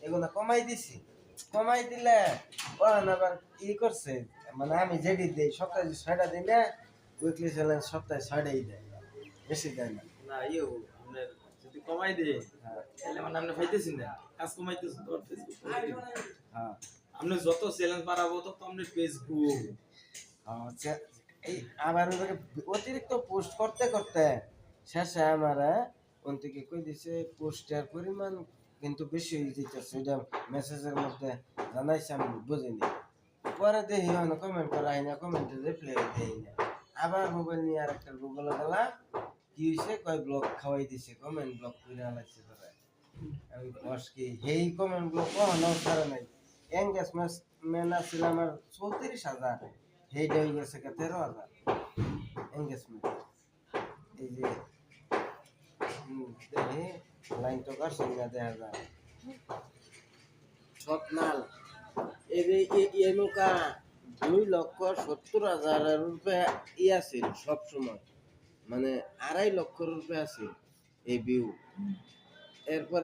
এগুলো কমাই দিছি, কমাই দিলে ওখানে আবার ই করছে, মানে আমি যেটি দিই সপ্তাহে 6টা দিই না, উইকলি চ্যালেঞ্জ সপ্তাহে 6টাই দেয়, বেশি দেয় না। না ইয়েও আপনার যদি কমাই দেয় হ্যাঁ তাহলে মানে আপনি পাইতেছেন না, কাজ কমাইতেছেন তো ফেসবুক। হ্যাঁ আপনি যত চ্যালেঞ্জ বাড়াবো তত আপনার পেজ গ্রো। হ্যাঁ, এই আবার ওদেরকে অতিরিক্ত পোস্ট করতে করতে শেষে আমার কোন থেকে কই দিছে পোস্টের পরিমাণ কিন্তু বেশি হয়ে যেতেছে, এটা মেসেজের মধ্যে জানাইছে, আমি বুঝিনি। পরে দেখি মানে কমেন্ট করা হয় না, কমেন্টে রিপ্লাই দেই না। আবার মোবাইল নিয়ে আর একটা গুগলে গেলাম, কি হয়েছে কয় ব্লক খাওয়াই দিছে, কমেন্ট ব্লক করে আলাইছে তোরা। আমি বস কি হেই কমেন্ট ব্লক কখনো ছাড়া নাই। এঙ্গেজমেন্ট আছিল আমার 34,000, হেইটা হয়ে গেছে 13,000 এঙ্গেজমেন্ট। এই যে দেখি লাইন তো কাটছে না, দেখা যায় সব নাল। এই যে এই নৌকা 2,70,000 রুপিয়া ই আছিল সব সময়, মানে 2.5 লক্ষ রুপিয়া আছিল এই ভিউ। এরপর